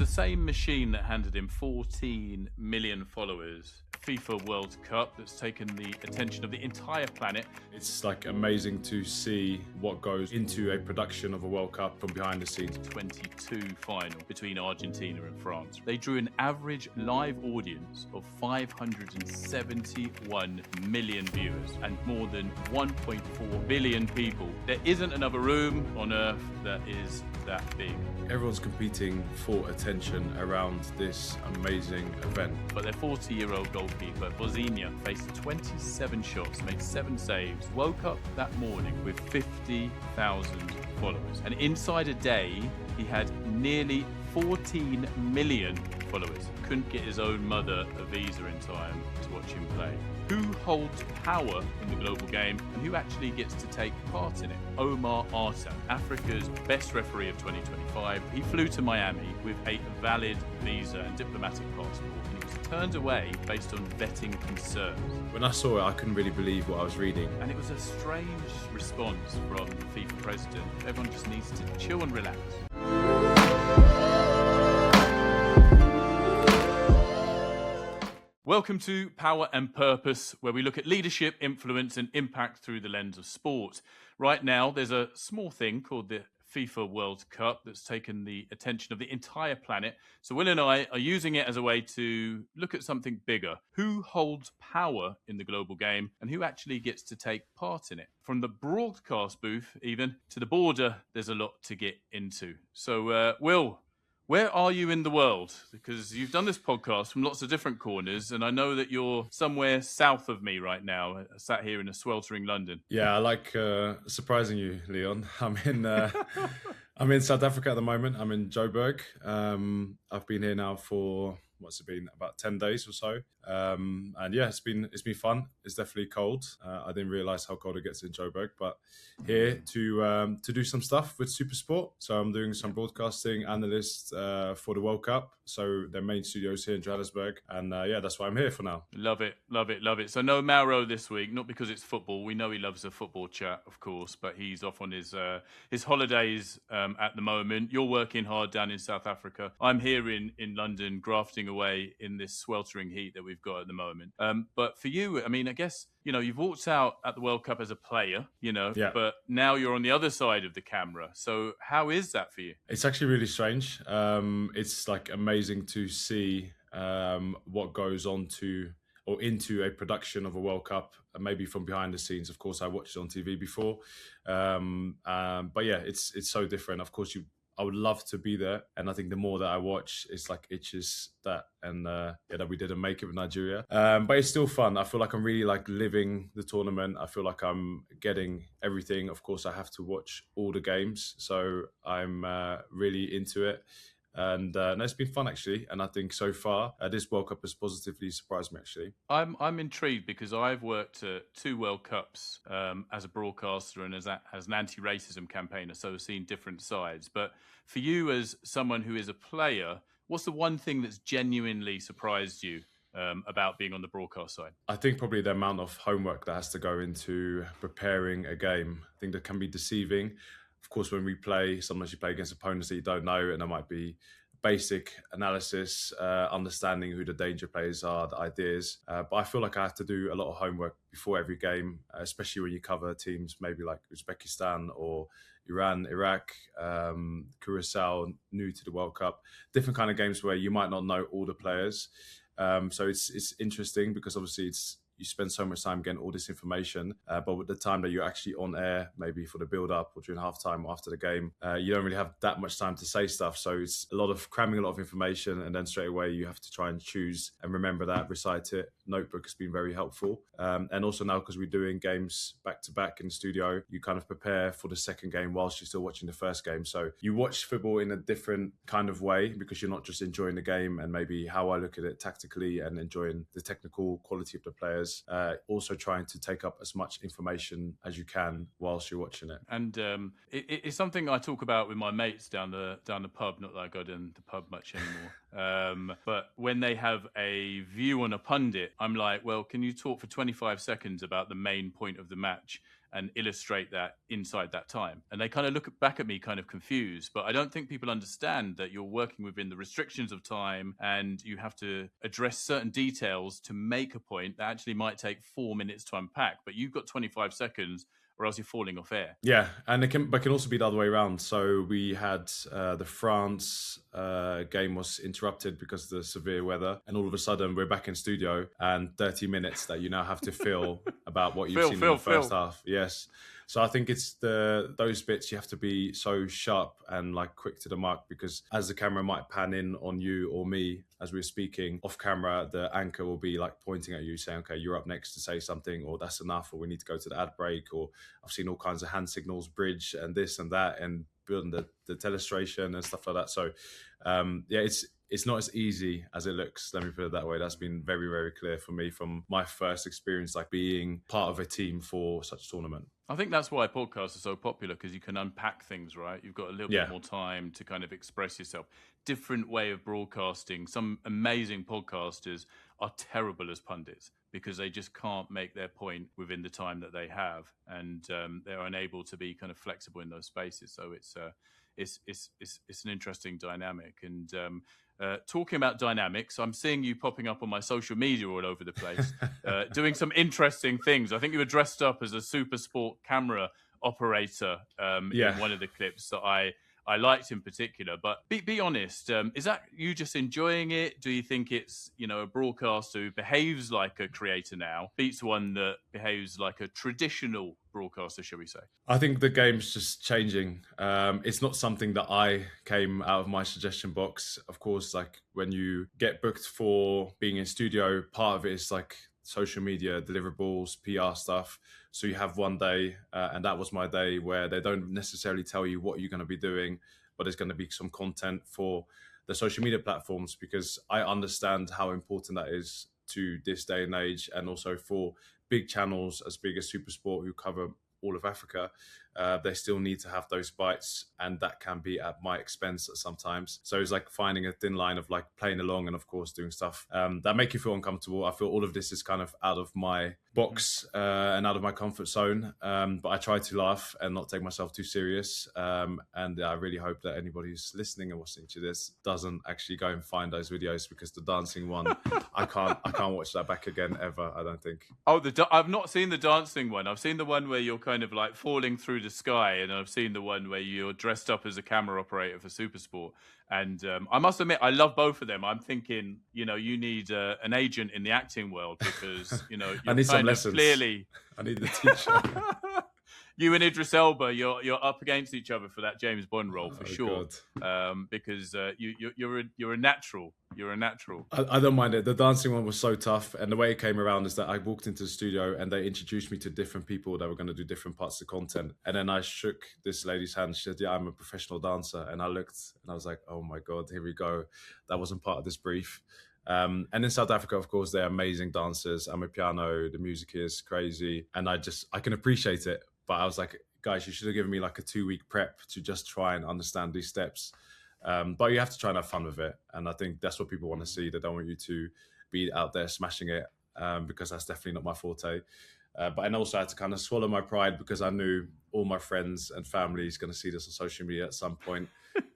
the same machine that handed him 14 million followers, FIFA World Cup, that's taken the attention of the entire planet. It's like amazing to see what goes into a production of a World Cup from behind the scenes. 22 final between Argentina and France. They drew an average live audience of 571 million viewers and more than 1.4 billion people. There isn't another room on earth that is that big. Everyone's competing for attention around this amazing event. But their 40-year-old goalkeeper, Vozinha, faced 27 shots, made 7 saves, woke up that morning with 50,000 followers. And inside a day, he had nearly 14 million followers. Couldn't get his own mother a visa in time to watch him play. Who holds power in the global game and who actually gets to take part in it? Omar Artan, Africa's best referee of 2025. He flew to Miami with a valid visa and diplomatic passport, and he was turned away based on vetting concerns. When I saw it, I couldn't really believe what I was reading. And it was a strange response from the FIFA president. Everyone just needs to chill and relax. Welcome to Power and Purpose, where we look at leadership, influence and impact through the lens of sport. Right now, there's a small thing called the FIFA World Cup that's taken the attention of the entire planet. So Will and I are using it as a way to look at something bigger. Who holds power in the global game and who actually gets to take part in it? From the broadcast booth even to the border, there's a lot to get into. So Will, where are you in the world? Because you've done this podcast from lots of different corners, and I know that you're somewhere south of me right now, sat here in a sweltering London. Yeah, I like surprising you, Leon. I'm in South Africa at the moment. I'm in Joburg. I've been here now for what's it been, about 10 days or so. And yeah, it's been fun. It's definitely cold. I didn't realize how cold it gets in Joburg, but here to do some stuff with SuperSport. So I'm doing some broadcasting, analyst for the World Cup. So their main studios here in Johannesburg. And yeah, that's why I'm here for now. Love it, love it, love it. So no Maro this week, not because it's football. We know he loves a football chat, of course, but he's off on his holidays at the moment. You're working hard down in South Africa. I'm here in London, grafting away in this sweltering heat that we've got at the moment. But for you, I mean, I guess, you know, you've walked out at the World Cup as a player, you know, yeah. But now you're on the other side of the camera. So how is that for you? It's actually really strange. It's like amazing to see what goes on to or into a production of a World Cup, maybe from behind the scenes. Of course, I watched it on TV before. But yeah, it's so different. Of course, I would love to be there. And I think the more that I watch, it's like itches that that we didn't make it with Nigeria. But it's still fun. I feel like I'm really like living the tournament. I feel like I'm getting everything. Of course, I have to watch all the games. So I'm really into it. And no, it's been fun, actually. And I think so far, this World Cup has positively surprised me, actually. I'm intrigued because I've worked at 2 World Cups as a broadcaster and as an anti-racism campaigner, so I've seen different sides. But for you as someone who is a player, what's the one thing that's genuinely surprised you about being on the broadcast side? I think probably the amount of homework that has to go into preparing a game. I think that can be deceiving. Of course, when we play, sometimes you play against opponents that you don't know, and there might be basic analysis, understanding who the danger players are, the ideas. But I feel like I have to do a lot of homework before every game, especially when you cover teams maybe like Uzbekistan or Iran, Iraq, Curacao, new to the World Cup. Different kind of games where you might not know all the players. So it's interesting because obviously you spend so much time getting all this information, but with the time that you're actually on air, maybe for the build-up or during halftime or after the game, you don't really have that much time to say stuff. So it's a lot of cramming a lot of information, and then straight away you have to try and choose and remember that, recite it. Notebook has been very helpful. And also now, because we're doing games back-to-back in the studio, you kind of prepare for the second game whilst you're still watching the first game. So you watch football in a different kind of way because you're not just enjoying the game and maybe how I look at it tactically and enjoying the technical quality of the players. Also trying to take up as much information as you can whilst you're watching it. And it's something I talk about with my mates down the pub. Not that I go down the pub much anymore. But when they have a view on a pundit, I'm like, well, can you talk for 25 seconds about the main point of the match? and illustrate that inside that time. And they kind of look back at me kind of confused, but I don't think people understand that you're working within the restrictions of time and you have to address certain details to make a point that actually might take 4 minutes to unpack, but you've got 25 seconds or else you're falling off air. Yeah, and it can also be the other way around. So we had the France game was interrupted because of the severe weather, and all of a sudden we're back in studio and 30 minutes that you now have to fill about what you've seen in the first half. Yes. So I think it's those bits you have to be so sharp and like quick to the mark, because as the camera might pan in on you or me as we're speaking off camera, the anchor will be like pointing at you saying, okay, you're up next to say something, or that's enough, or we need to go to the ad break, or I've seen all kinds of hand signals, bridge and this and that, and building the telestration and stuff like that. So yeah, it's not as easy as it looks. Let me put it that way. That's been very, very clear for me from my first experience, like being part of a team for such a tournament. I think that's why podcasts are so popular, because you can unpack things, right? You've got a little bit more time to kind of express yourself. Different way of broadcasting. Some amazing podcasters are terrible as pundits because they just can't make their point within the time that they have, and they're unable to be kind of flexible in those spaces. So it's an interesting dynamic. And talking about dynamics, I'm seeing you popping up on my social media all over the place, doing some interesting things. I think you were dressed up as a SuperSport camera operator in one of the clips that I liked in particular. But be honest, is that you just enjoying it? Do you think it's, a broadcaster who behaves like a creator now beats one that behaves like a traditional broadcaster, shall we say? I think the game's just changing. It's not something that I came out of my suggestion box. Of course, like when you get booked for being in studio, part of it is like social media, deliverables, PR stuff. So you have one day, and that was my day, where they don't necessarily tell you what you're going to be doing, but there's going to be some content for the social media platforms, because I understand how important that is to this day and age, and also for big channels as big as SuperSport, who cover all of Africa. They still need to have those bites, and that can be at my expense sometimes. So it's like finding a thin line of like playing along and of course doing stuff that make you feel uncomfortable. I feel all of this is kind of out of my box and out of my comfort zone, but I try to laugh and not take myself too serious, and I really hope that anybody who's listening and watching to this doesn't actually go and find those videos, because the dancing one, I can't watch that back again ever, I don't think. Oh, I've not seen the dancing one. I've seen the one where you're kind of like falling through the sky, and I've seen the one where you're dressed up as a camera operator for SuperSport. And I must admit, I love both of them. I'm thinking, you need an agent in the acting world, because you're I need some lessons. Clearly, I need the teacher. You and Idris Elba, you're up against each other for that James Bond role for sure. Because you're a natural. You're a natural. I don't mind it. The dancing one was so tough, and the way it came around is that I walked into the studio and they introduced me to different people that were going to do different parts of the content. And then I shook this lady's hand. She said, "Yeah, I'm a professional dancer." And I looked and I was like, "Oh my God, here we go." That wasn't part of this brief. And in South Africa, of course, they're amazing dancers. I'm a piano. The music is crazy, and I can appreciate it. But I was like, guys, you should have given me like a 2-week prep to just try and understand these steps. But you have to try and have fun with it. And I think that's what people want to see. They don't want you to be out there smashing it, because that's definitely not my forte. But also I had to kind of swallow my pride, because I knew all my friends and family is going to see this on social media at some point.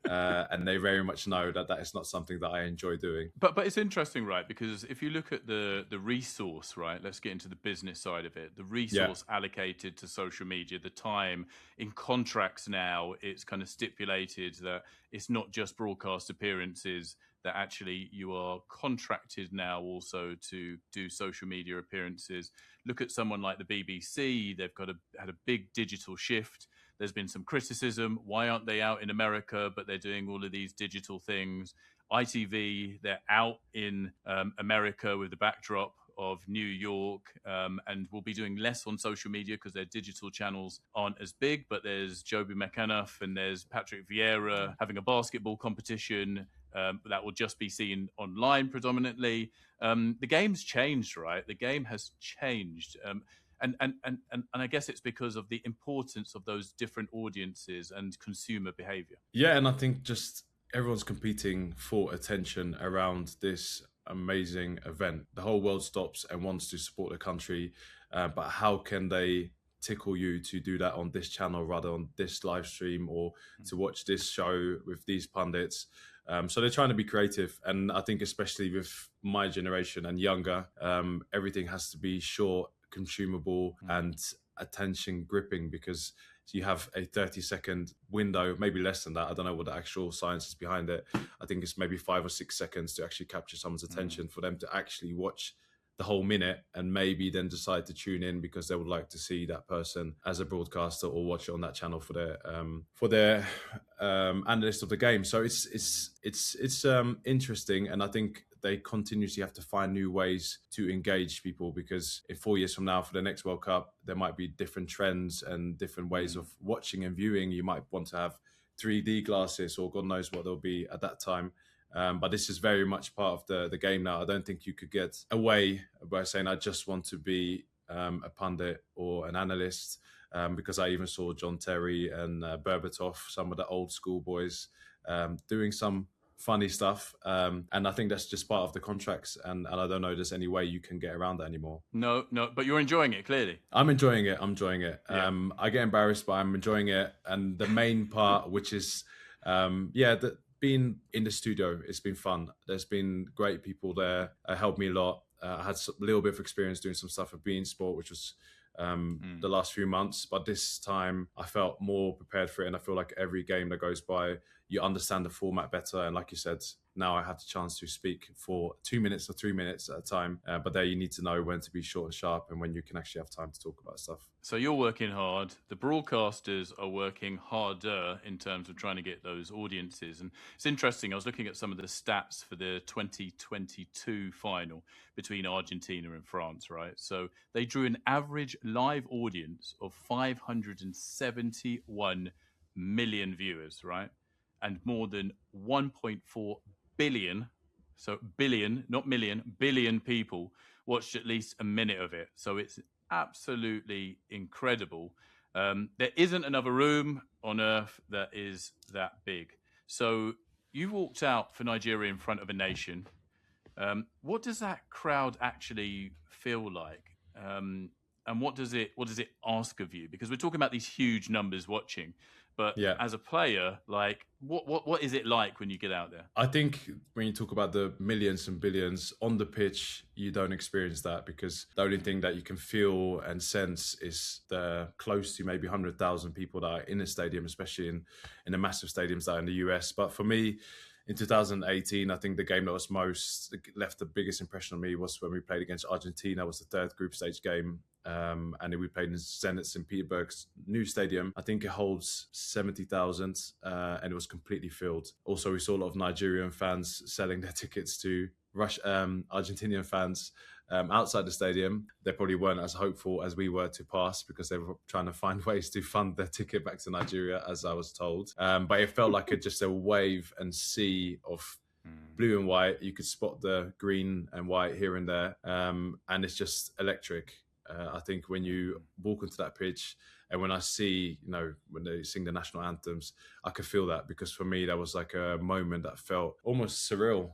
And they very much know that is not something that I enjoy doing. But it's interesting, right? Because if you look at the resource, right? Let's get into the business side of it. The resource allocated to social media, the time in contracts now, it's kind of stipulated that it's not just broadcast appearances, that actually you are contracted now also to do social media appearances. Look at someone like the BBC. They've had a big digital shift. There's been some criticism. Why aren't they out in America, but they're doing all of these digital things? ITV, they're out in America with the backdrop of New York, and will be doing less on social media because their digital channels aren't as big. But there's Joby McAnuff and there's Patrick Vieira having a basketball competition that will just be seen online predominantly. The game's changed, right? The game has changed. And I guess it's because of the importance of those different audiences and consumer behavior. Yeah, and I think just everyone's competing for attention around this amazing event. The whole world stops and wants to support the country, but how can they tickle you to do that on this channel rather on this live stream, or to watch this show with these pundits. So they're trying to be creative, and I think especially with my generation and younger, everything has to be short, consumable, and attention gripping, because you have a 30-second window, maybe less than that. I don't know what the actual science is behind it. I think it's maybe 5 or 6 seconds to actually capture someone's attention for them to actually watch the whole minute, and maybe then decide to tune in because they would like to see that person as a broadcaster or watch it on that channel for their analyst of the game. So it's interesting, and I think they continuously have to find new ways to engage people, because in 4 years from now, for the next World Cup, there might be different trends and different ways of watching and viewing. You might want to have 3D glasses, or God knows what there'll be at that time. But this is very much part of the game now. I don't think you could get away by saying, I just want to be a pundit or an analyst, because I even saw John Terry and Berbatov, some of the old school boys, doing some funny stuff. And I think that's just part of the contracts. And I don't know there's any way you can get around that anymore. No, but you're enjoying it, clearly. I'm enjoying it. Yeah. I get embarrassed, but I'm enjoying it. And the main part, which is, being in the studio, it's been fun. There's been great people there, helped me a lot. I had a little bit of experience doing some stuff at Bein Sport, which was the last few months. But this time I felt more prepared for it. And I feel like every game that goes by, you understand the format better. And like you said, now I have the chance to speak for 2 minutes or 3 minutes at a time. But there you need to know when to be short and sharp and when you can actually have time to talk about stuff. So you're working hard. The broadcasters are working harder in terms of trying to get those audiences. And it's interesting. I was looking at some of the stats for the 2022 final between Argentina and France, right? So they drew an average live audience of 571 million viewers, right? And more than 1.4 billion, so billion, not million, billion people watched at least a minute of it. So it's absolutely incredible. There isn't another room on earth that is that big. So you walked out for Nigeria in front of a nation. What does that crowd actually feel like? And what does it ask of you? Because we're talking about these huge numbers watching. But as a player, like, what is it like when you get out there? I think when you talk about the millions and billions on the pitch, you don't experience that, because the only thing that you can feel and sense is the close to maybe 100,000 people that are in a stadium, especially in the massive stadiums that are in the US. But for me, in 2018, I think the game that left the biggest impression on me was when we played against Argentina. It was the third group stage game. And we played in Zenit St. Petersburg's new stadium. I think it holds 70,000 and it was completely filled. Also, we saw a lot of Nigerian fans selling their tickets to Argentinian fans outside the stadium. They probably weren't as hopeful as we were to pass, because they were trying to find ways to fund their ticket back to Nigeria, as I was told. But it felt like just a wave and sea of blue and white. You could spot the green and white here and there. And it's just electric. I think when you walk onto that pitch and when I see, when they sing the national anthems, I could feel that, because for me, that was like a moment that felt almost surreal.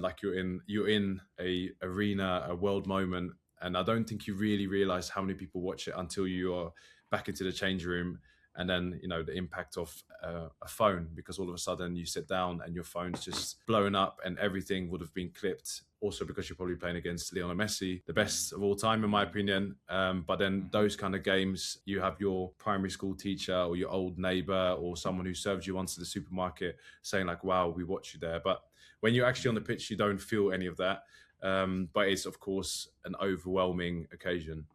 Like you're in a arena, a world moment. And I don't think you really realize how many people watch it until you are back into the change room. And then, the impact of a phone, because all of a sudden you sit down and your phone's just blowing up and everything would have been clipped. Also because you're probably playing against Leon Messi, the best of all time, in my opinion. But then those kind of games, you have your primary school teacher or your old neighbor or someone who served you once to the supermarket saying like, wow, we watched you there. But when you're actually on the pitch, you don't feel any of that. But it's, of course, an overwhelming occasion.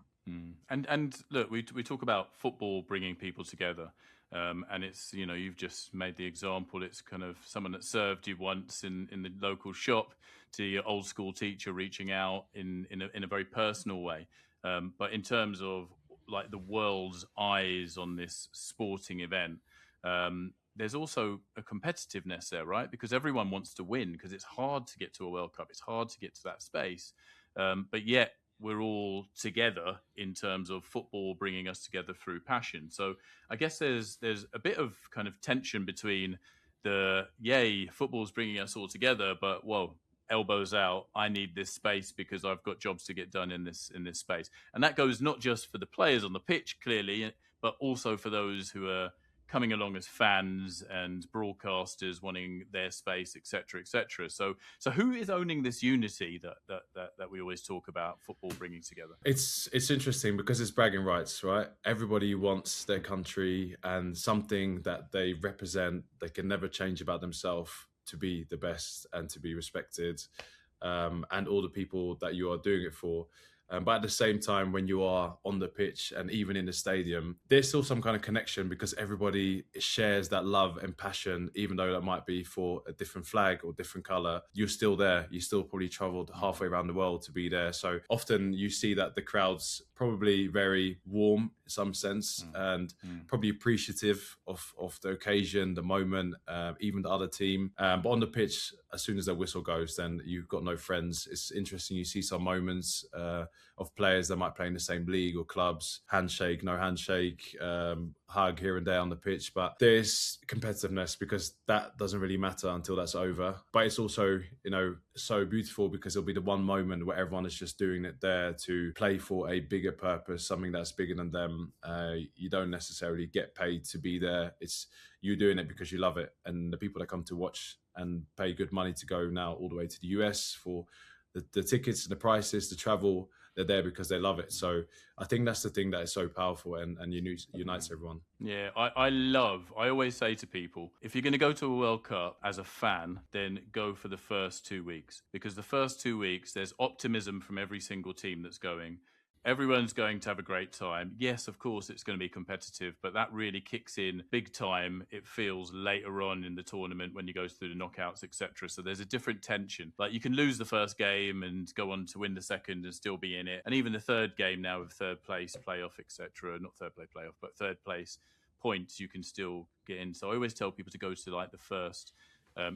And look, we talk about football bringing people together, and it's, you've just made the example. It's kind of someone that served you once in the local shop to your old school teacher reaching out in a very personal way. But in terms of like the world's eyes on this sporting event, there's also a competitiveness there, right? Because everyone wants to win, because it's hard to get to a World Cup. It's hard to get to that space, but yet we're all together in terms of football bringing us together through passion. So I guess there's a bit of kind of tension between football's bringing us all together, but whoa, elbows out, I need this space because I've got jobs to get done in this space. And that goes not just for the players on the pitch, clearly, but also for those who are coming along as fans and broadcasters wanting their space, etc., etc. So who is owning this unity that we always talk about football bringing together? It's interesting because it's bragging rights, right? Everybody wants their country and something that they represent, they can never change about themselves, to be the best and to be respected, and all the people that you are doing it for. But at the same time, when you are on the pitch and even in the stadium, there's still some kind of connection because everybody shares that love and passion, even though that might be for a different flag or different color. You're still there. You still probably traveled halfway around the world to be there. So often you see that the crowd's probably very warm in some sense and probably appreciative of the occasion, the moment, even the other team. But on the pitch, as soon as the whistle goes, then you've got no friends. It's interesting. You see some moments of players that might play in the same league or clubs, handshake, no handshake, hug here and there on the pitch. But there's competitiveness because that doesn't really matter until that's over. But it's also, so beautiful because it'll be the one moment where everyone is just doing it there to play for a bigger purpose, something that's bigger than them. You don't necessarily get paid to be there. It's you doing it because you love it. And the people that come to watch and pay good money to go now all the way to the US for the tickets, the prices, the travel, they're there because they love it. So I think that's the thing that is so powerful and unites everyone. Yeah, I always say to people, if you're going to go to a World Cup as a fan, then go for the first 2 weeks. Because the first 2 weeks, there's optimism from every single team that's going. Everyone's going to have a great time. Yes, of course, it's going to be competitive, but that really kicks in big time. It feels later on in the tournament when you go through the knockouts, etc. So there's a different tension. Like you can lose the first game and go on to win the second and still be in it. And even the third game now with third place playoff, etc. Not third place playoff, but third place points, you can still get in. So I always tell people to go to like the first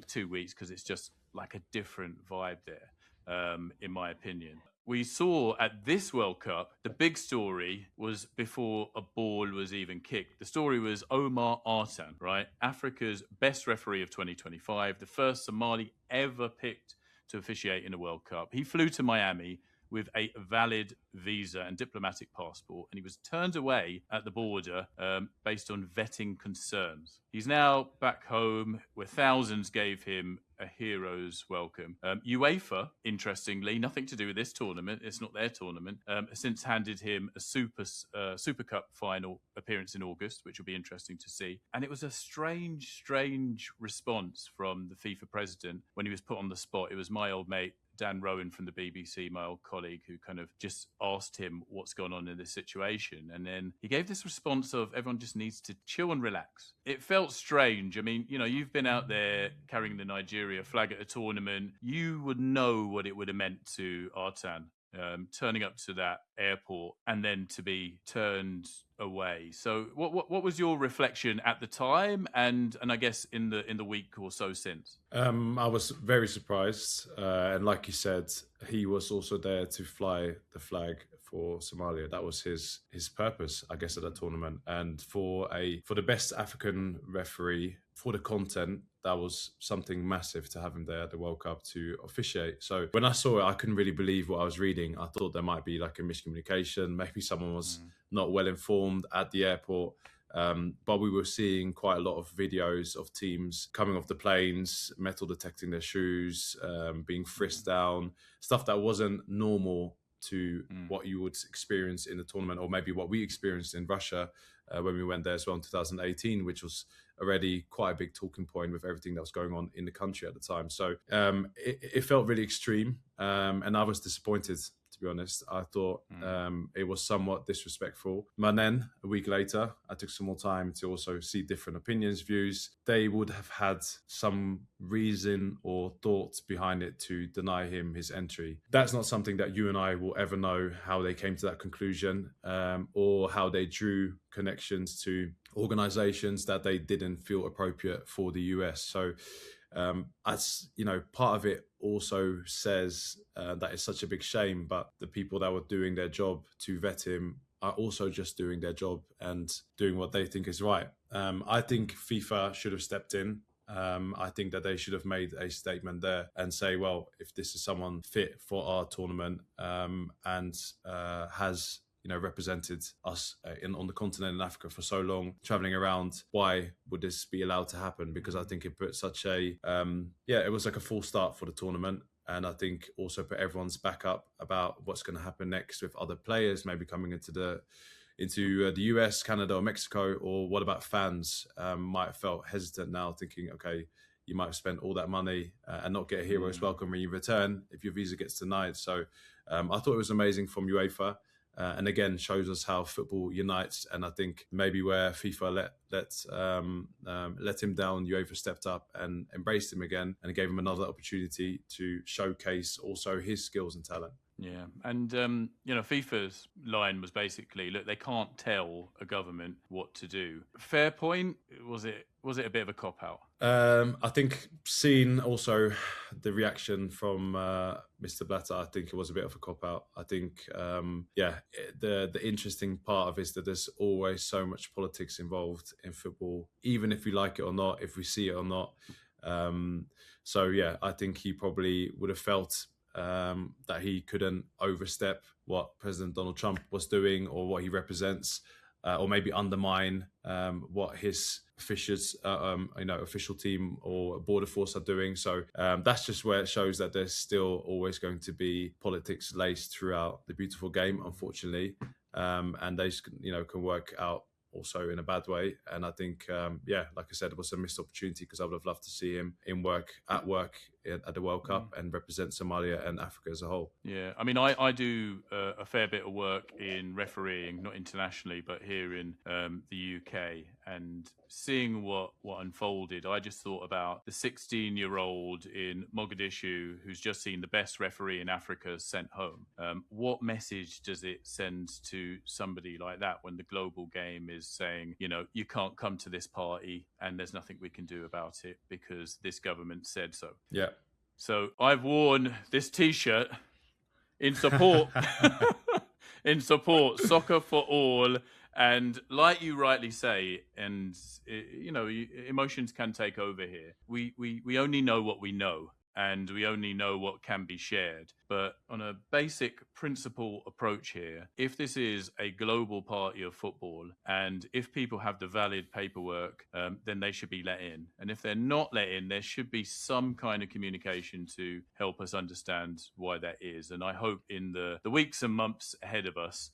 2 weeks because it's just like a different vibe there, in my opinion. We saw at this World Cup, the big story was before a ball was even kicked. The story was Omar Artan, right? Africa's best referee of 2025, the first Somali ever picked to officiate in a World Cup. He flew to Miami with a valid visa and diplomatic passport, and he was turned away at the border based on vetting concerns. He's now back home where thousands gave him a hero's welcome. UEFA, interestingly, nothing to do with this tournament, it's not their tournament, has since handed him a Super Cup final appearance in August, which will be interesting to see. And it was a strange response from the FIFA president when he was put on the spot. It was my old mate, Dan Rowan from the BBC, my old colleague, who kind of just asked him what's going on in this situation. And then he gave this response of everyone just needs to chill and relax. It felt strange. I mean, you've been out there carrying the Nigeria flag at a tournament. You would know what it would have meant to Artan. Turning up to that airport and then to be turned away. So what was your reflection at the time and I guess in the week or so since? I was very surprised, and like you said, he was also there to fly the flag for Somalia. That was his purpose, I guess, at that tournament. And for the best African referee for the content, that was something massive to have him there at the World Cup to officiate. So when I saw it, I couldn't really believe what I was reading. I thought there might be like a miscommunication. Maybe someone was not well informed at the airport. But we were seeing quite a lot of videos of teams coming off the planes, metal detecting their shoes, being frisked down, stuff that wasn't normal to what you would experience in the tournament, or maybe what we experienced in Russia when we went there as well in 2018, which was already quite a big talking point with everything that was going on in the country at the time. So it felt really extreme, and I was disappointed, to be honest. I thought it was somewhat disrespectful. But then, a week later, I took some more time to also see different opinions, views. They would have had some reason or thoughts behind it to deny him his entry. That's not something that you and I will ever know how they came to that conclusion, or how they drew connections to organizations that they didn't feel appropriate for the US. So as part of it also says that it's such a big shame, but the people that were doing their job to vet him are also just doing their job and doing what they think is right. I think FIFA should have stepped in I think that they should have made a statement there and say, well, if this is someone fit for our tournament and has represented us on the continent in Africa for so long, traveling around, why would this be allowed to happen? Because I think it put such a it was like a full start for the tournament. And I think also put everyone's back up about what's going to happen next with other players maybe coming into the US, Canada, or Mexico, or what about fans? Might have felt hesitant now, thinking, okay, you might have spent all that money and not get a hero's welcome when you return if your visa gets denied. So I thought it was amazing from UEFA. And again, shows us how football unites. And I think maybe where FIFA let him down, UEFA stepped up and embraced him again and gave him another opportunity to showcase also his skills and talent. Yeah, and FIFA's line was basically, look, they can't tell a government what to do. Fair point. Was it a bit of a cop out? I think seeing also the reaction from Mr. Blatter, I think it was a bit of a cop out. I think the interesting part of it is that there's always so much politics involved in football, even if we like it or not, if we see it or not. I think he probably would have felt that he couldn't overstep what President Donald Trump was doing or what he represents, or maybe undermine what his official team or border force are doing. So that's just where it shows that there's still always going to be politics laced throughout the beautiful game, unfortunately, and they can work out also in a bad way. And I think, like I said, it was a missed opportunity because I would have loved to see him at work at the World Cup and represent Somalia and Africa as a whole. Yeah, I mean, I do a fair bit of work in refereeing, not internationally, but here in the UK. And seeing what unfolded, I just thought about the 16-year-old in Mogadishu who's just seen the best referee in Africa sent home. What message does it send to somebody like that when the global game is saying, you can't come to this party and there's nothing we can do about it because this government said so? Yeah. So I've worn this T-shirt in support, soccer for all. And like you rightly say, and emotions can take over here. We only know what we know, and we only know what can be shared. But on a basic principle approach here, if this is a global party of football, and if people have the valid paperwork, then they should be let in. And if they're not let in, there should be some kind of communication to help us understand why that is. And I hope in the weeks and months ahead of us,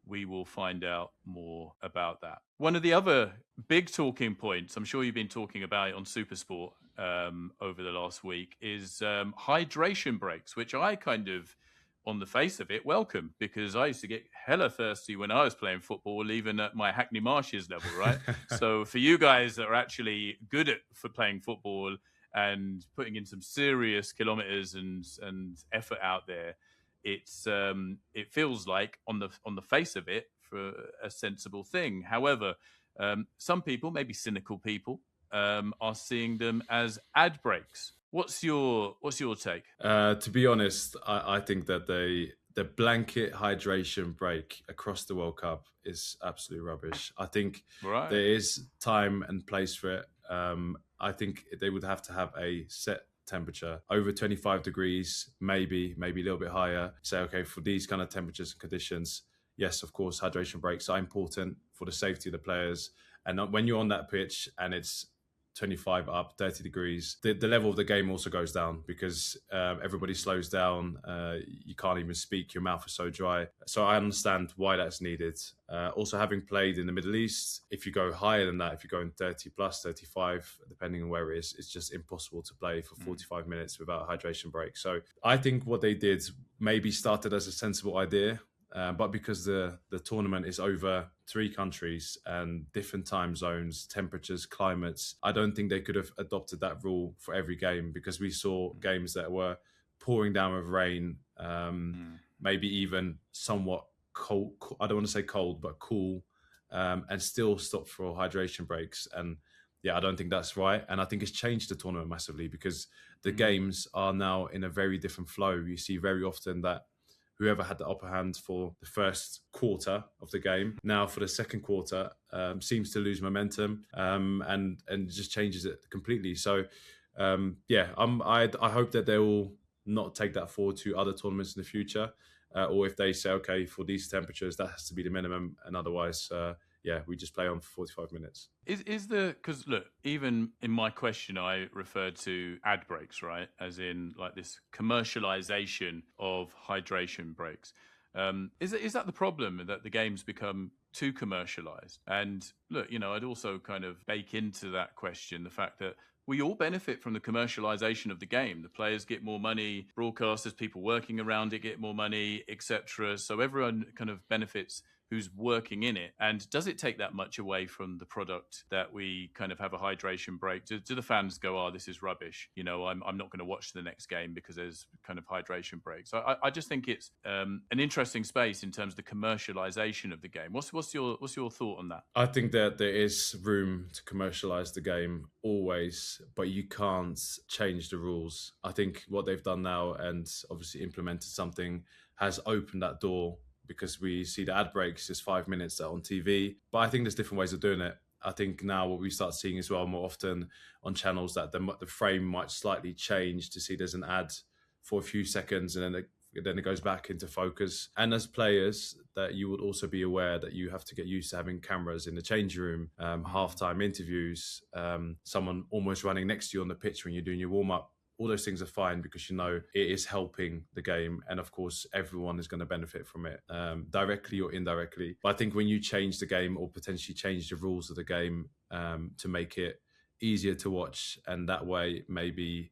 we will find out more about that. One of the other big talking points, I'm sure you've been talking about it on SuperSport over the last week, is hydration breaks, which I kind of, on the face of it, welcome, because I used to get hella thirsty when I was playing football, even at my Hackney Marshes level, right? So for you guys that are actually good for playing football and putting in some serious kilometers and effort out there, it feels like on the face of it for a sensible thing. However, some people, maybe cynical people, are seeing them as ad breaks. What's your take? To be honest, I think that the blanket hydration break across the World Cup is absolute rubbish. I think there is time and place for it. I think they would have to have a set temperature over 25 degrees, maybe a little bit higher. Say, okay, for these kind of temperatures and conditions, yes, of course, hydration breaks are important for the safety of the players. And when you're on that pitch and it's 25 up, 30 degrees, the level of the game also goes down because everybody slows down. You can't even speak. Your mouth is so dry. So I understand why that's needed. Also, having played in the Middle East, if you go higher than that, if you're going 30 plus, 35, depending on where it is, it's just impossible to play for 45 minutes without a hydration break. So I think what they did maybe started as a sensible idea. But because the tournament is over 3 countries and different time zones, temperatures, climates, I don't think they could have adopted that rule for every game, because we saw games that were pouring down with rain, maybe even somewhat cold. I don't want to say cold, but cool, and still stop for hydration breaks. And I don't think that's right. And I think it's changed the tournament massively because the games are now in a very different flow. You see very often that whoever had the upper hand for the first quarter of the game. Now for the second quarter, seems to lose momentum and just changes it completely. So I hope that they will not take that forward to other tournaments in the future, or if they say, okay, for these temperatures that has to be the minimum, and otherwise we just play on for 45 minutes. Is there, because look, even in my question, I referred to ad breaks, right? As in like this commercialization of hydration breaks. Is that the problem, that the game's become too commercialized? And look, I'd also kind of bake into that question the fact that we all benefit from the commercialization of the game. The players get more money, broadcasters, people working around it get more money, etc. So everyone kind of benefits who's working in it. And does it take that much away from the product that we kind of have a hydration break? Do the fans go, oh, this is rubbish? I'm not going to watch the next game because there's kind of hydration breaks. So I just think it's an interesting space in terms of the commercialization of the game. What's your thought on that? I think that there is room to commercialize the game always, but you can't change the rules. I think what they've done now, and obviously implemented something, has opened that door, because we see the ad breaks is 5 minutes on TV. But I think there's different ways of doing it. I think now what we start seeing as well more often on channels, that the frame might slightly change to see there's an ad for a few seconds, and then it goes back into focus. And as players, that you would also be aware that you have to get used to having cameras in the change room, halftime interviews, someone almost running next to you on the pitch when you're doing your warm-up. All those things are fine because it is helping the game, and of course everyone is going to benefit from it, directly or indirectly. But I think when you change the game, or potentially change the rules of the game, to make it easier to watch, and that way maybe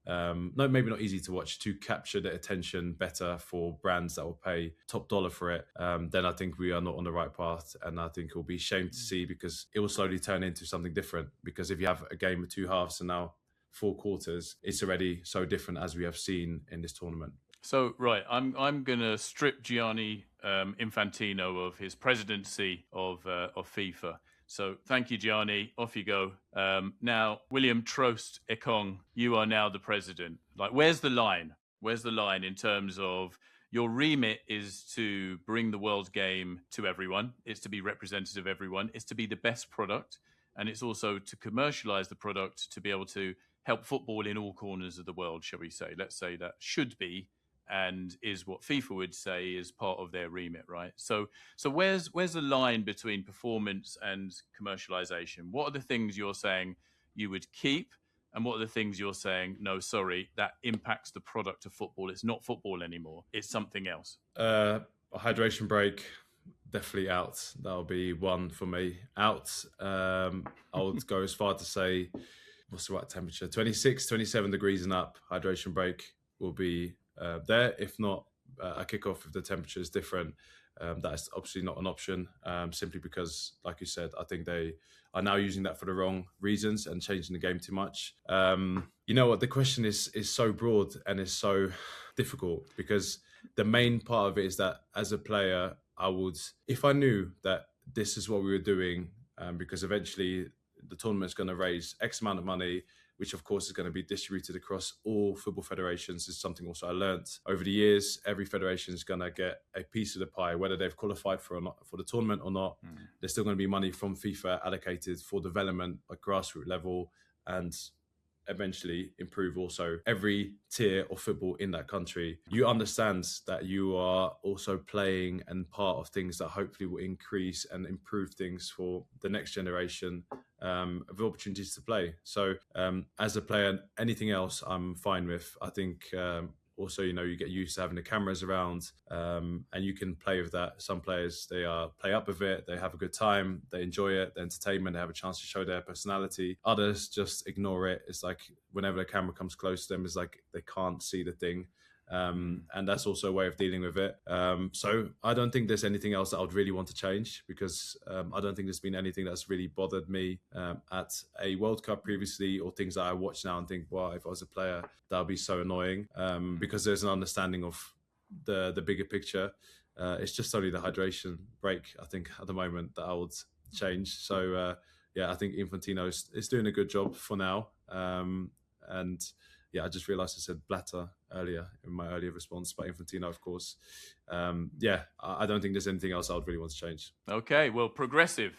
maybe not easy to watch, to capture the attention better for brands that will pay top dollar for it, then I think we are not on the right path. And I think it will be a shame to see, because it will slowly turn into something different. Because if you have a game of 2 halves and now 4 quarters, it's already so different, as we have seen in this tournament. So, right, I'm going to strip Gianni Infantino of his presidency of FIFA. So thank you, Gianni. Off you go. Now, William Troost-Ekong, you are now the president. Like, where's the line? Where's the line in terms of your remit is to bring the world game to everyone. It's to be representative of everyone. It's to be the best product. And it's also to commercialize the product to be able to help football in all corners of the world, shall we say. Let's say that should be and is what FIFA would say is part of their remit, right? So where's the line between performance and commercialization? What are the things you're saying you would keep, and what are the things you're saying, no, sorry, that impacts the product of football? It's not football anymore. It's something else. A hydration break, definitely out. That'll be one for me. Out. I would go as far to say, what's the right temperature? 26, 27 degrees and up. Hydration break will be there. If not, a kickoff if the temperature is different. That's obviously not an option, simply because, like you said, I think they are now using that for the wrong reasons and changing the game too much. You know what? The question is so broad and is so difficult, because the main part of it is that as a player, I would, if I knew that this is what we were doing, because eventually the tournament's going to raise X amount of money, which of course is going to be distributed across all football federations. This is something also I learned over the years. Every federation is going to get a piece of the pie, whether they've qualified for the tournament or not. There's still going to be money from FIFA allocated for development at grassroots level, and eventually improve also every tier of football in that country. You understand that you are also playing and part of things that hopefully will increase and improve things for the next generation of opportunities to play. So as a player, anything else I'm fine with. I think also, you get used to having the cameras around, and you can play with that. Some players, they play up with it, they have a good time, they enjoy it, the entertainment, they have a chance to show their personality. Others just ignore it. It's like whenever the camera comes close to them, it's like they can't see the thing. And that's also a way of dealing with it. So I don't think there's anything else that I would really want to change, because I don't think there's been anything that's really bothered me at a World Cup previously, or things that I watch now and think, wow, if I was a player, that would be so annoying, because there's an understanding of the bigger picture. It's just only the hydration break, I think, at the moment that I would change. So I think Infantino is doing a good job for now. And yeah, I just realised I said Blatter earlier in my earlier response by Infantino, of course. I don't think there's anything else I would really want to change. Okay, well, progressive,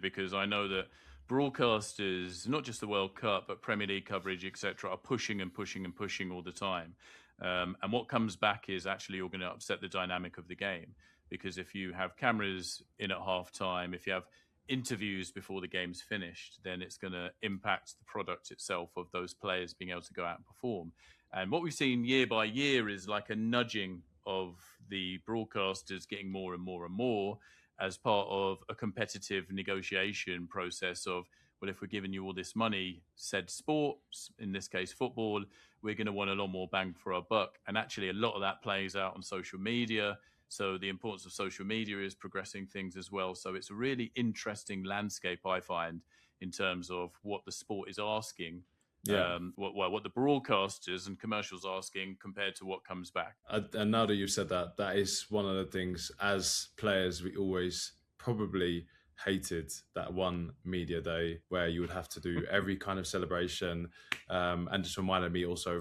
because I know that broadcasters, not just the World Cup, but Premier League coverage, etc., are pushing and pushing and pushing all the time. And what comes back is actually you're going to upset the dynamic of the game, because if you have cameras in at half time, if you have interviews before the game's finished, then it's going to impact the product itself of those players being able to go out and perform. And what we've seen year by year is like a nudging of the broadcasters getting more and more and more as part of a competitive negotiation process of, well, if we're giving you all this money, said sports, in this case football, we're going to want a lot more bang for our buck. And actually a lot of that plays out on social media. So the importance of social media is progressing things as well. So it's a really interesting landscape, I find, in terms of what the sport is asking. Yeah. What the broadcasters and commercials are asking compared to what comes back. And now that you've said that, that is one of the things as players we always probably hated, that one media day where you would have to do every kind of celebration, and just reminded me also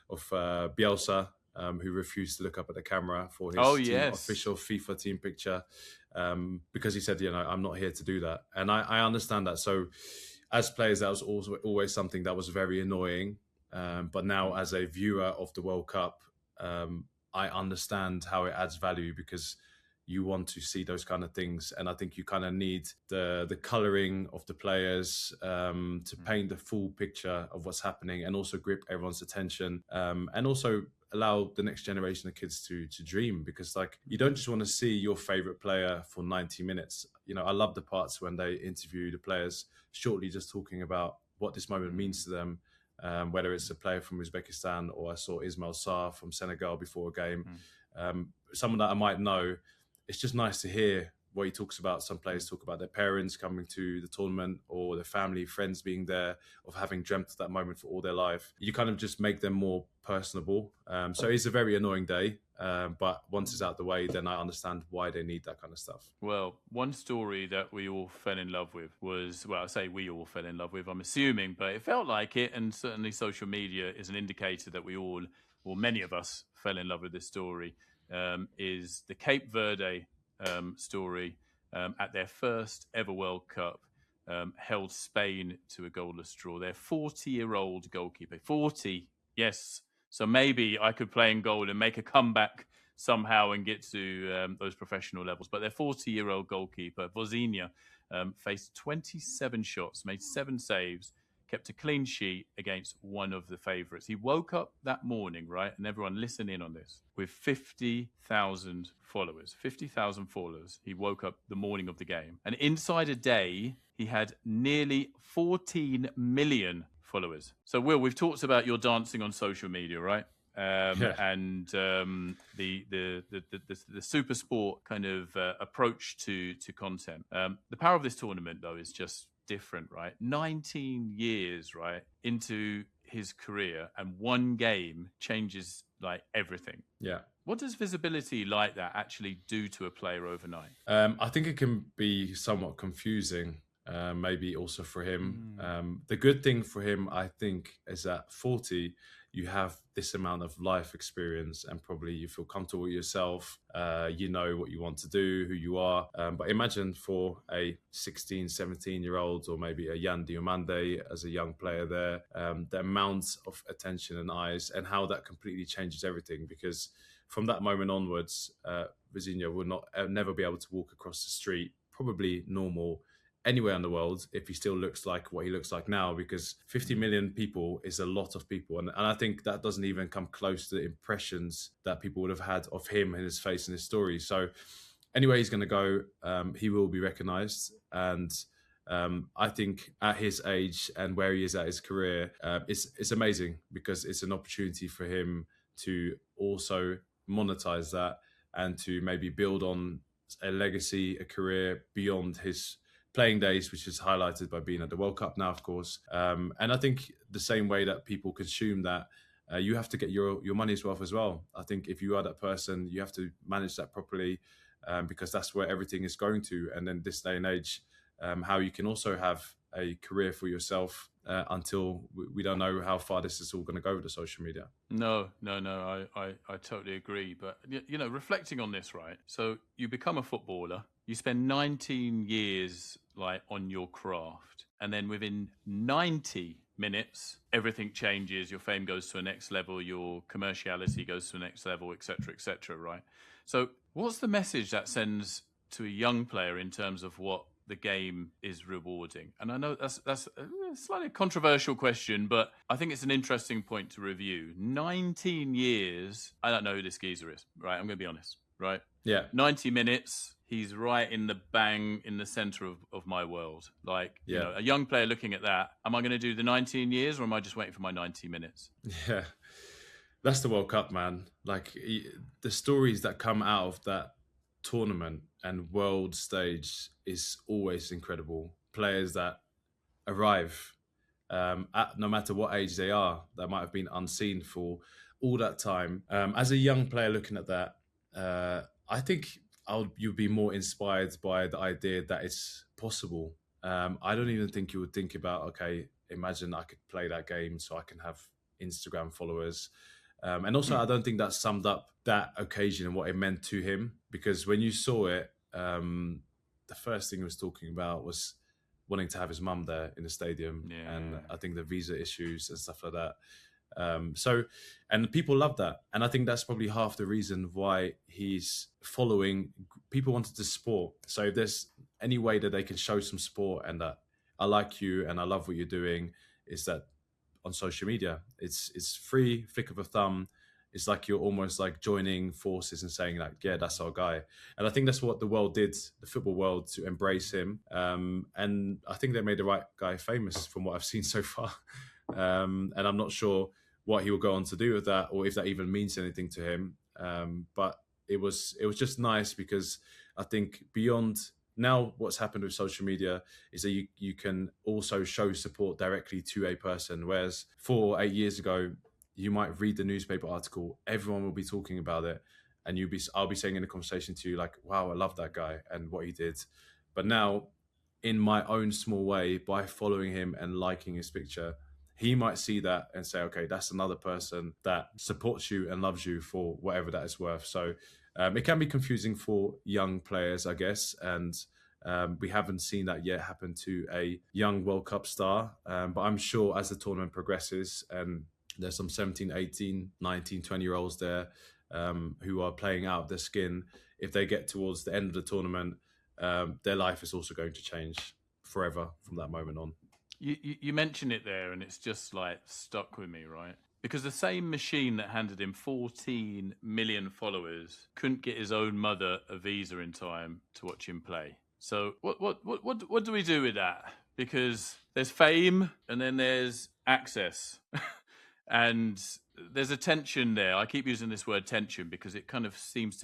of Bielsa, who refused to look up at the camera for his official FIFA team picture, because he said, I'm not here to do that. And I understand that. So as players, that was also always something that was very annoying. But now as a viewer of the World Cup, I understand how it adds value, because you want to see those kind of things. And I think you kind of need the colouring of the players to paint the full picture of what's happening, and also grip everyone's attention, and also allow the next generation of kids to dream, because like you don't just want to see your favorite player for 90 minutes. I love the parts when they interview the players shortly, just talking about what this moment means to them, whether it's a player from Uzbekistan, or I saw Ismail Sarr from Senegal before a game, someone that I might know. It's just nice to hear what he talks about. Some players talk about their parents coming to the tournament, or their family, friends being there, of having dreamt of that moment for all their life. You kind of just make them more personable. So it's a very annoying day, but once it's out the way, then I understand why they need that kind of stuff. Well, one story that we all fell in love with was, well, I say we all fell in love with, I'm assuming, but it felt like it, and certainly social media is an indicator that we all, or many of us, fell in love with this story, is the Cape Verde story. At their first ever World Cup, held Spain to a goalless draw. Their 40-year-old goalkeeper, 40, yes. So maybe I could play in goal and make a comeback somehow and get to those professional levels. But their 40-year-old goalkeeper, Vozinha, faced 27 shots, made 7 saves, kept a clean sheet against one of the favourites. He woke up that morning, right, and everyone listen in on this, with 50,000 followers. 50,000 followers. He woke up the morning of the game. And inside a day, he had nearly 14 million followers. So, Will, we've talked about your dancing on social media, right? And the SuperSport kind of approach to content. The power of this tournament, though, is just different, right? 19 years, right, into his career, and one game changes like everything. Yeah. What does visibility like that actually do to a player overnight? I think it can be somewhat confusing, maybe also for him. The good thing for him, I think, is that 40, you have this amount of life experience, and probably you feel comfortable with yourself. You know what you want to do, who you are. But imagine for a 16, 17-year-old, or maybe a Yan Diomande as a young player there, the amount of attention and eyes, and how that completely changes everything. Because from that moment onwards, Vozinha will never be able to walk across the street, probably normal, anywhere in the world, if he still looks like what he looks like now, because 50 million people is a lot of people. And I think that doesn't even come close to the impressions that people would have had of him and his face and his story. So anywhere he's going to go, he will be recognized. And I think at his age and where he is at his career, it's amazing, because it's an opportunity for him to also monetize that, and to maybe build on a legacy, a career beyond his playing days, which is highlighted by being at the World Cup now, of course. And I think the same way that people consume that, you have to get your money's worth as well. I think if you are that person, you have to manage that properly, because that's where everything is going to. And then this day and age, how you can also have a career for yourself, until we don't know how far this is all going to go with the social media. No, I totally agree. But, reflecting on this, right? So you become a footballer, you spend 19 years like on your craft, and then within 90 minutes, everything changes. Your fame goes to a next level, your commerciality goes to a next level, etc., right? So what's the message that sends to a young player in terms of what the game is rewarding? And I know that's a slightly controversial question, but I think it's an interesting point to review. 19 years, I don't know who this geezer is, right? I'm going to be honest, right? Yeah. 90 minutes, he's right in the bang in the center of my world. Like, a young player looking at that, am I going to do the 19 years or am I just waiting for my 90 minutes? Yeah. That's the World Cup, man. Like the stories that come out of that tournament and world stage is always incredible. Players that arrive at no matter what age they are, that might have been unseen for all that time. As a young player looking at that, I think you'd be more inspired by the idea that it's possible. I don't even think you would think about, okay, imagine I could play that game so I can have Instagram followers. And also, I don't think that summed up that occasion and what it meant to him, because when you saw it, the first thing he was talking about was wanting to have his mum there in the stadium, and I think the visa issues and stuff like that. And people love that, and I think that's probably half the reason why he's following. People wanted to support, so if there's any way that they can show some support and that I like you and I love what you're doing, is that on social media. It's free, flick of a thumb. It's like you're almost like joining forces and saying like, yeah, that's our guy. And I think that's what the world did, the football world, to embrace him. And I think they made the right guy famous from what I've seen so far. And I'm not sure what he will go on to do with that, or if that even means anything to him. But it was just nice, because I think beyond now, what's happened with social media is that you can also show support directly to a person. Whereas 4 or 8 years ago, you might read the newspaper article, everyone will be talking about it, and I'll be saying in a conversation to you like, wow, I love that guy and what he did. But now, in my own small way, by following him and liking his picture, he might see that and say, okay, that's another person that supports you and loves you for whatever that is worth. So it can be confusing for young players, I guess, and we haven't seen that yet happen to a young World Cup star. But I'm sure as the tournament progresses, and there's some 17, 18, 19, 20-year-olds there who are playing out their skin, if they get towards the end of the tournament, their life is also going to change forever from that moment on. You mentioned it there, and it's just like stuck with me, right? Because the same machine that handed him 14 million followers couldn't get his own mother a visa in time to watch him play. So what do we do with that? Because there's fame and then there's access. And there's a tension there. I keep using this word tension because it kind of seems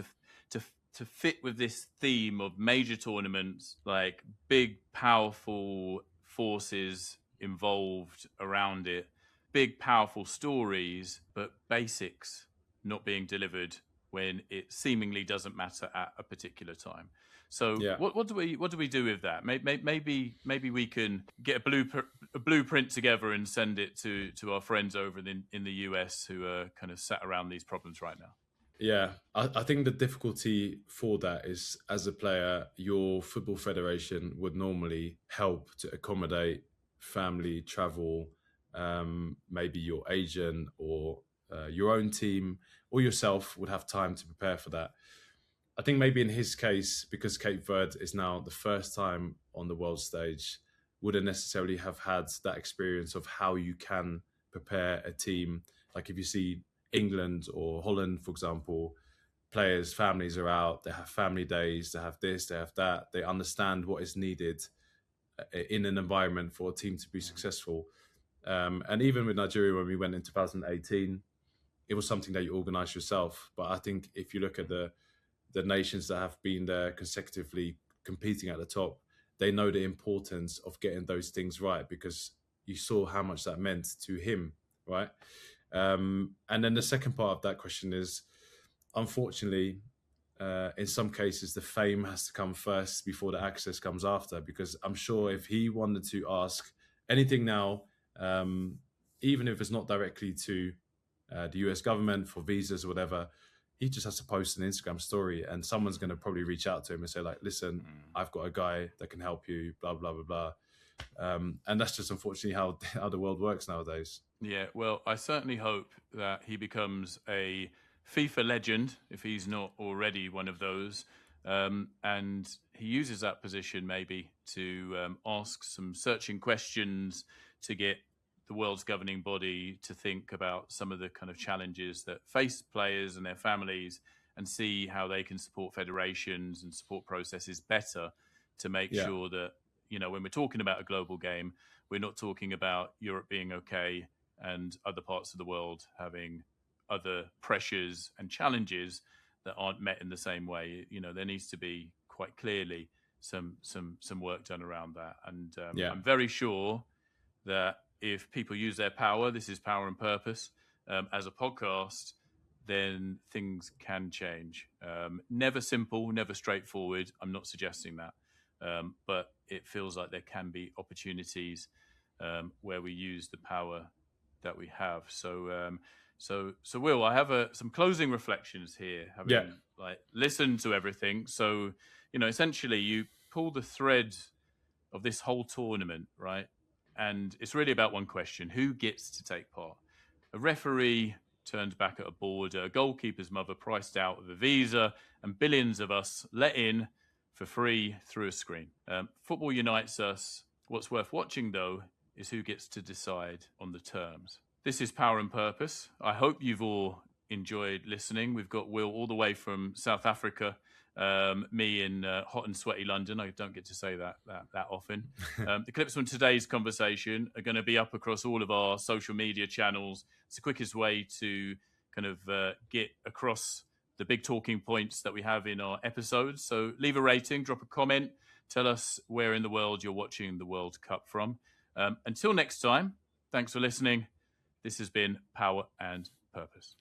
to fit with this theme of major tournaments, like big, powerful forces involved around it, big, powerful stories, but basics not being delivered when it seemingly doesn't matter at a particular time. So what do we do with that? Maybe we can get a blueprint together and send it to our friends over in the US who are kind of sat around these problems right now. Yeah, I think the difficulty for that is, as a player, your football federation would normally help to accommodate family travel, maybe your agent or your own team or yourself would have time to prepare for that. I think maybe in his case, because Cape Verde is now the first time on the world stage, wouldn't necessarily have had that experience of how you can prepare a team. Like if you see England or Holland, for example, players' families are out, they have family days, they have this, they have that, they understand what is needed in an environment for a team to be successful. And even with Nigeria, when we went in 2018, it was something that you organise yourself. But I think if you look at the nations that have been there consecutively competing at the top, they know the importance of getting those things right, because you saw how much that meant to him, right? And then the second part of that question is, unfortunately, in some cases, the fame has to come first before the access comes after, because I'm sure if he wanted to ask anything now, even if it's not directly to the US government for visas or whatever. He just has to post an Instagram story, and someone's going to probably reach out to him and say, like, listen, I've got a guy that can help you, blah, blah, blah, blah. And that's just unfortunately how the world works nowadays. Yeah, well, I certainly hope that he becomes a FIFA legend, if he's not already one of those. And he uses that position maybe to ask some searching questions to get the world's governing body to think about some of the kind of challenges that face players and their families, and see how they can support federations and support processes better to make sure that, you know, when we're talking about a global game, we're not talking about Europe being okay and other parts of the world having other pressures and challenges that aren't met in the same way. You know, there needs to be quite clearly some work done around that. And I'm very sure that if people use their power, this is Power and Purpose, as a podcast, then things can change. Never simple, never straightforward. I'm not suggesting that. But it feels like there can be opportunities where we use the power that we have. So Will, I have some closing reflections here, having like listened to everything. So, you know, essentially you pull the thread of this whole tournament, right? And it's really about one question: who gets to take part? A referee turned back at a border, a goalkeeper's mother priced out of a visa, and billions of us let in for free through a screen. Football unites us. What's worth watching, though, is who gets to decide on the terms. This is Power and Purpose. I hope you've all enjoyed listening. We've got Will all the way from South Africa, me in hot and sweaty London. I don't get to say that often. The clips from today's conversation are going to be up across all of our social media channels. It's the quickest way to kind of get across the big talking points that we have in our episodes. So leave a rating, drop a comment, tell us where in the world you're watching the World Cup from. Until next time, thanks for listening. This has been Power and Purpose.